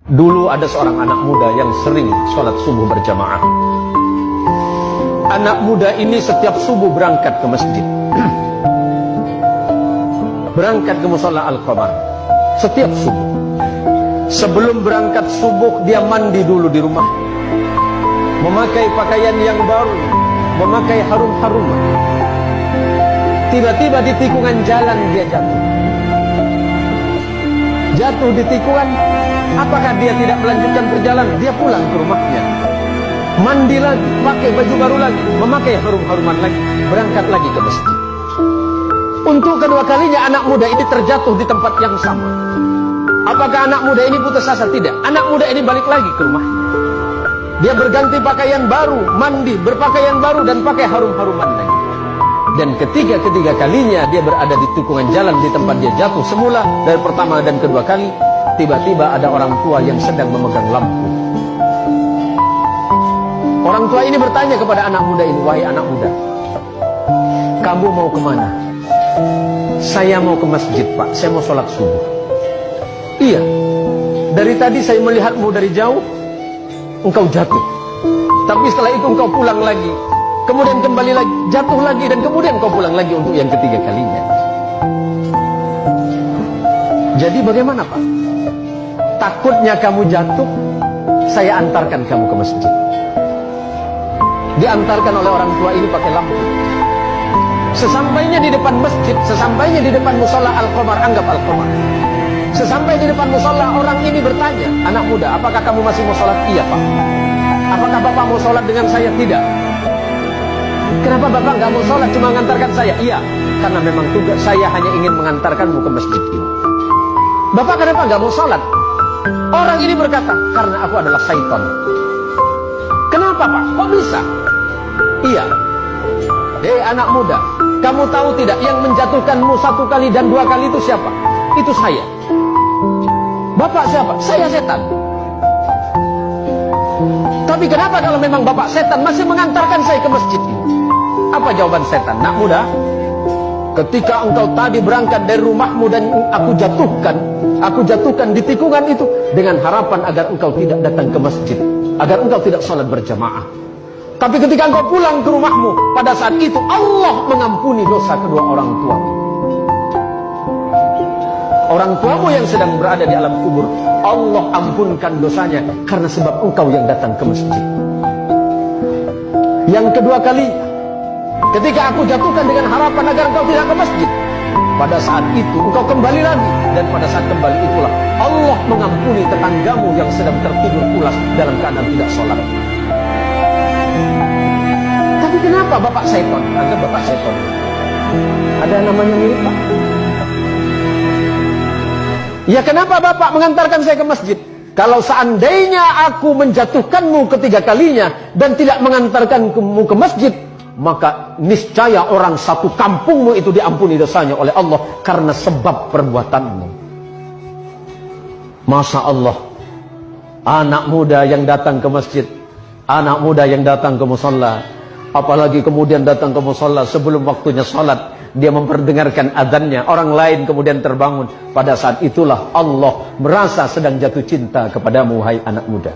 Dulu ada seorang anak muda yang sering sholat subuh berjamaah. Anak muda ini setiap subuh berangkat ke masjid, berangkat ke mushola Al-Qamar setiap subuh. Sebelum berangkat subuh dia mandi dulu di rumah, memakai pakaian yang baru, memakai harum-haruman. Tiba-tiba di tikungan jalan dia jatuh di tikungan. Apakah dia tidak melanjutkan perjalanan? Dia pulang ke rumahnya, mandi lagi, pakai baju baru lagi, memakai harum-haruman lagi, berangkat lagi ke masjid. Untuk kedua kalinya anak muda ini terjatuh di tempat yang sama. Apakah anak muda ini putus asa? Tidak. Anak muda ini balik lagi ke rumahnya. Dia berganti pakaian baru, mandi, berpakaian baru, dan pakai harum-haruman lagi. Dan ketiga kalinya dia berada di tikungan jalan di tempat dia jatuh semula dari pertama dan kedua kali. Tiba-tiba ada orang tua yang sedang memegang lampu. Orang tua ini bertanya kepada anak muda ini, "Wahai anak muda, kamu mau kemana?" "Saya mau ke masjid, Pak. Saya mau sholat subuh." "Iya, dari tadi saya melihatmu dari jauh, engkau jatuh. Tapi setelah itu engkau pulang lagi, kemudian kembali lagi, jatuh lagi, dan kemudian engkau pulang lagi untuk yang ketiga kalinya. Jadi bagaimana, Pak? Takutnya kamu jatuh, saya antarkan kamu ke masjid." Diantarkan oleh orang tua ini pakai lampu. Sesampainya di depan masjid, sesampainya di depan mushola Al-Qamar, anggap Al-Qamar. Sesampai di depan mushola, orang ini bertanya, "Anak muda, apakah kamu masih mau sholat?" "Iya, Pak." "Apakah Bapak mau sholat dengan saya?" "Tidak." "Kenapa Bapak nggak mau sholat, cuma mengantarkan saya?" "Iya, karena memang tugas saya hanya ingin mengantarkanmu ke masjid ini." "Bapak kenapa nggak mau sholat?" Orang ini berkata, "Karena aku adalah syaitan." "Kenapa, Pak? Kok bisa?" "Iya. Hei anak muda, kamu tahu tidak yang menjatuhkanmu satu kali dan dua kali itu siapa? Itu saya." "Bapak siapa?" "Saya setan." "Tapi kenapa kalau memang Bapak setan masih mengantarkan saya ke masjid ini?" Apa jawaban setan? "Nak muda, ketika engkau tadi berangkat dari rumahmu dan aku jatuhkan di tikungan itu dengan harapan agar engkau tidak datang ke masjid, agar engkau tidak sholat berjamaah. Tapi ketika engkau pulang ke rumahmu, pada saat itu Allah mengampuni dosa kedua orang tuamu. Orang tuamu yang sedang berada di alam kubur, Allah ampunkan dosanya karena sebab engkau yang datang ke masjid. Yang kedua kali, ketika aku jatuhkan dengan harapan agar engkau tidak ke masjid, pada saat itu engkau kembali lagi, dan pada saat kembali itulah Allah mengampuni tetanggamu yang sedang tertidur pulas dalam keadaan tidak sholat." Tapi kenapa Bapak setan? Anggap Bapak setan. Ada namanya mirip, Pak? "Ya kenapa Bapak mengantarkan saya ke masjid? Kalau seandainya aku menjatuhkanmu ketiga kalinya dan tidak mengantarkanmu ke masjid, maka niscaya orang satu kampungmu itu diampuni dosanya oleh Allah karena sebab perbuatanmu." Masya Allah, anak muda yang datang ke masjid, anak muda yang datang ke mushola, apalagi kemudian datang ke mushola sebelum waktunya sholat, dia memperdengarkan adzannya, orang lain kemudian terbangun. Pada saat itulah Allah merasa sedang jatuh cinta kepadamu, hai anak muda.